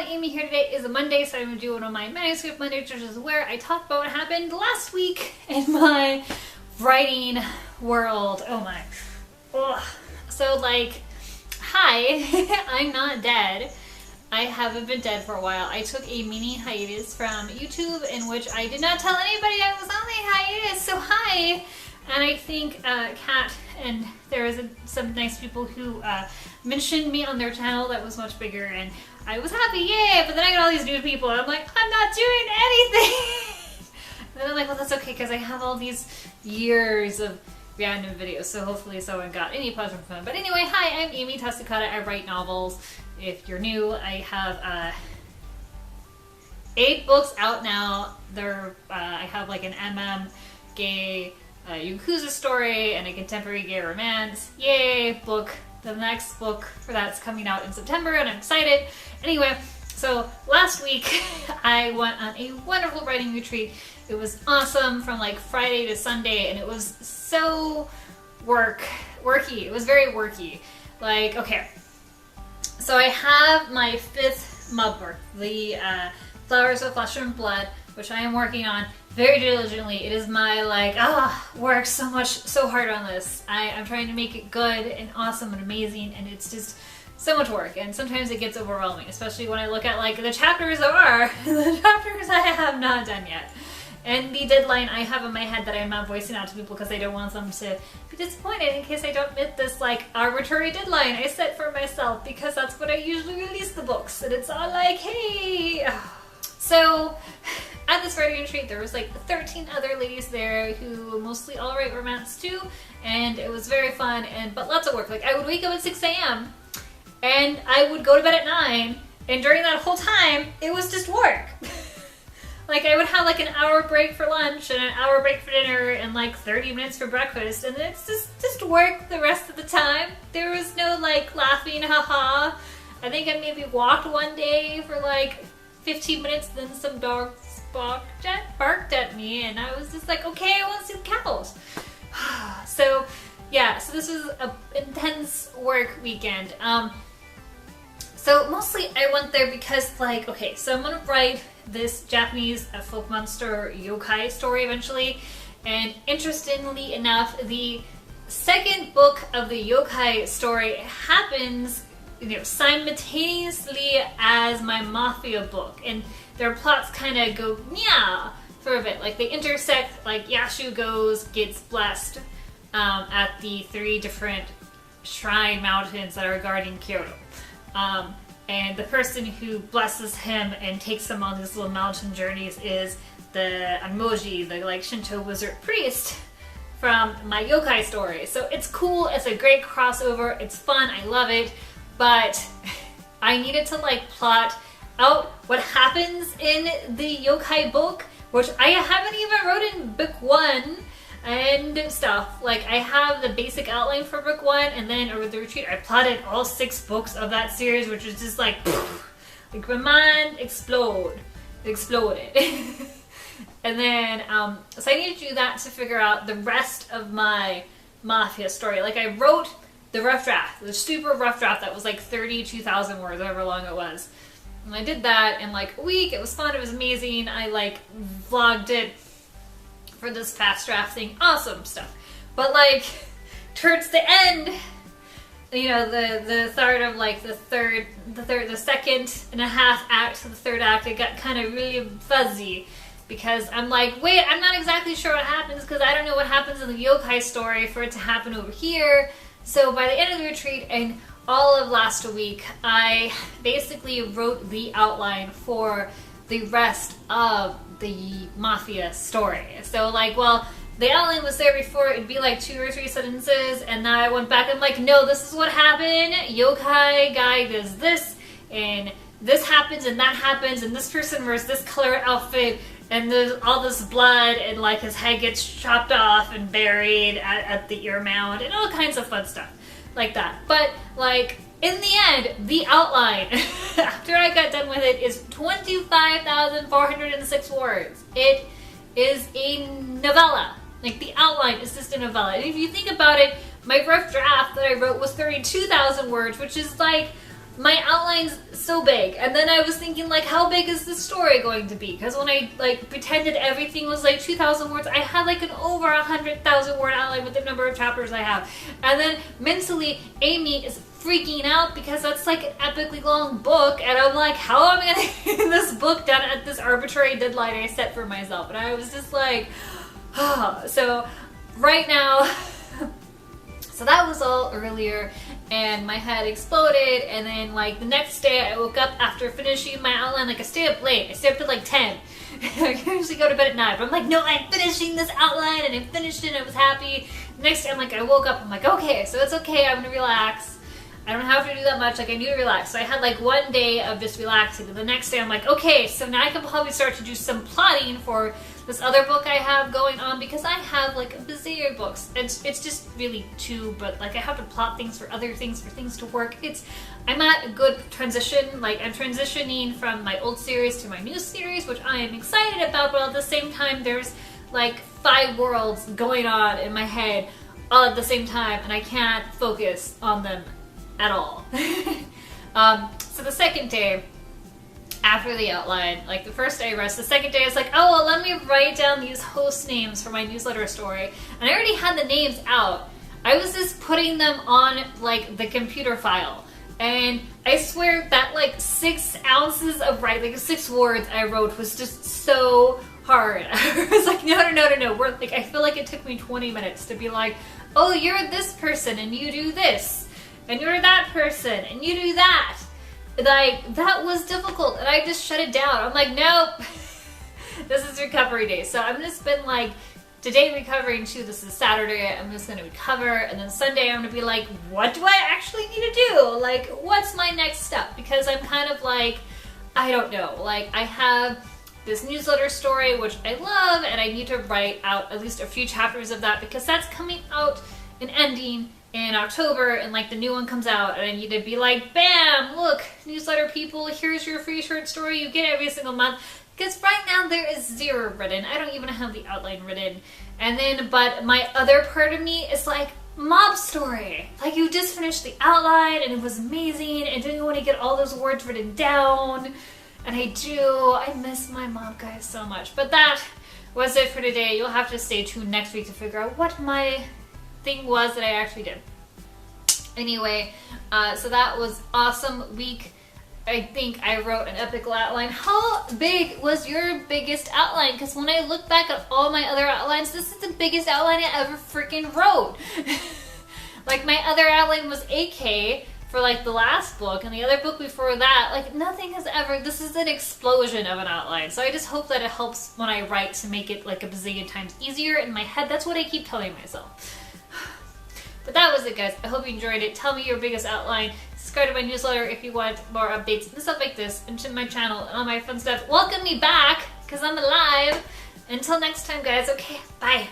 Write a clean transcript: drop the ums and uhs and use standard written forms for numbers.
Amy here. Today is a Monday, so I'm going to do one of my Manuscript Monday Churches where I talk about what happened last week in my writing world. Oh my. Ugh. So like, hi, I'm not dead. I haven't been dead for a while. I took a mini hiatus from YouTube in which I did not tell anybody I was on a hiatus, so hi! And I think Kat and there was some nice people who mentioned me on their channel that was much bigger, and I was happy, yay! But then I got all these new people, and I'm like, I'm not doing anything! And then I'm like, well, that's okay, because I have all these years of random videos, so hopefully someone got any pleasure from them. But anyway, hi, I'm Amy Tasukada. I write novels. If you're new, I have 8 books out now. I have like an gay Yakuza story and a contemporary gay romance. Yay, book. The next book for that's coming out in September and I'm excited. Anyway, so last week I went on a wonderful writing retreat. It was awesome from like Friday to Sunday, and it was so worky. It was very worky. Like, okay. So I have my 5th mug book, the Flowers of Flesh and Blood, which I am working on very diligently. It is my work so hard on this. I'm trying to make it good and awesome and amazing, and it's just so much work, and sometimes it gets overwhelming, especially when I look at like the chapters there are, the chapters I have not done yet. And the deadline I have in my head that I'm not voicing out to people because I don't want them to be disappointed in case I don't meet this like arbitrary deadline I set for myself, because that's what I usually release the books, and it's all like, hey. So at this writing retreat there was like 13 other ladies there who mostly all write romance too, and it was very fun but lots of work. Like I would wake up at 6 a.m. and I would go to bed at 9, and during that whole time it was just work. Like I would have like an hour break for lunch and an hour break for dinner and like 30 minutes for breakfast, and then it's just work the rest of the time. There was no like laughing, haha. I think I maybe walked one day for like 15 minutes, then some dogs barked at me, and I was just like, okay, I want to see the cows. So yeah, so this was an intense work weekend. So mostly I went there because like, okay, so I'm gonna write this Japanese folk monster yokai story eventually, and interestingly enough, the second book of the yokai story happens, simultaneously as my mafia book, and their plots kind of go meow for a bit. Like they intersect. Like Yashu gets blessed at the 3 different shrine mountains that are guarding Carrollton. And the person who blesses him and takes him on these little mountain journeys is the Anmoji, the like Shinto wizard priest from my yokai story. So it's cool, it's a great crossover, it's fun, I love it, but I needed to like plot out what happens in the yokai book, which I haven't even wrote in book 1 and stuff. Like I have the basic outline for book 1, and then over the retreat I plotted all 6 books of that series, which is just like my mind exploded. And then so I need to do that to figure out the rest of my mafia story. Like I wrote the rough draft, the super rough draft that was like 32,000 words, however long it was. And I did that in like a week. It was fun, it was amazing. I like vlogged it for this fast draft thing, awesome stuff. But like towards the end, the start of like the second and a half act to the 3rd act, it got kind of really fuzzy, because I'm like, wait, I'm not exactly sure what happens, because I don't know what happens in the yokai story for it to happen over here. So by the end of the retreat and all of last week, I basically wrote the outline for the rest of the mafia story. So like, well, the outline was there before, it'd be like 2 or 3 sentences, and then I went back and like, no, this is what happened, yokai guy does this, and this happens, and that happens, and this person wears this color outfit, and there's all this blood, and like his head gets chopped off and buried at the ear mound, and all kinds of fun stuff like that. But like, in the end, the outline, after I got done with it, is 25,406 words. It is a novella. Like, the outline is just a novella. And if you think about it, my rough draft that I wrote was 32,000 words, which is like my outline's so big. And then I was thinking, like, how big is this story going to be? Because when I, like, pretended everything was, like, 2,000 words, I had, like, an over 100,000 word outline with the number of chapters I have. And then, mentally, Amy is freaking out because that's, like, an epically long book. And I'm like, how am I going to get this book done at this arbitrary deadline I set for myself? And I was just like, oh. So, right now... So that was all earlier, and my head exploded, and then, like, the next day I woke up after finishing my outline. Like, I stayed up late. I stayed up till, like, 10. I usually go to bed at 9, but I'm like, no, I'm finishing this outline, and I finished it, and I was happy. Next day, I'm like, I woke up, I'm like, okay, so it's okay, I'm gonna relax. I don't have to do that much, like, I need to relax. So I had, like, one day of just relaxing, and the next day I'm like, okay, so now I can probably start to do some plotting for this other book I have going on, because I have, like, a bazillion books. It's just really two, but, like, I have to plot things for other things, for things to work. I'm at a good transition. Like, I'm transitioning from my old series to my new series, which I am excited about, but at the same time, there's, like, 5 worlds going on in my head all at the same time, and I can't focus on them at all. So the second day, after the outline, like, the first day I rest, the second day I was like, oh, well, let me write down these host names for my newsletter story. And I already had the names out. I was just putting them on, like, the computer file. And I swear that, like, 6 ounces of writing, like, 6 words I wrote was just so hard. I was like, no. We're, like, I feel like it took me 20 minutes to be like, oh, you're this person and you do this. And you're that person and you do that. Like, that was difficult, and I just shut it down. I'm like, nope, this is recovery day. So I'm gonna spend, like, today recovering too. This is Saturday. I'm just gonna recover, and then Sunday I'm gonna be like, what do I actually need to do? Like, what's my next step? Because I'm kind of like, I don't know. Like, I have this newsletter story, which I love, and I need to write out at least a few chapters of that, because that's coming out and ending in October, and, like, the new one comes out, and I need to be like, bam, look, newsletter people, here's your free short story you get every single month. Because right now there is 0 written. I don't even have the outline written. And then, but my other part of me is like, mob story. Like, you just finished the outline and it was amazing, and then you want to get all those words written down. And I do. I miss my mob guys so much. But that was it for today. You'll have to stay tuned next week to figure out what my thing was that I actually did. Anyway, so that was awesome week. I think I wrote an epic outline. How big was your biggest outline? Because when I look back at all my other outlines, this is the biggest outline I ever freaking wrote. Like, my other outline was 8K for, like, the last book, and the other book before that, like, nothing has ever, this is an explosion of an outline. So I just hope that it helps when I write to make it, like, a bazillion times easier in my head. That's what I keep telling myself. But that was it, guys. I hope you enjoyed it. Tell me your biggest outline. Subscribe to my newsletter if you want more updates and stuff like this, and to my channel and all my fun stuff. Welcome me back, because I'm alive. Until next time, guys. Okay, bye.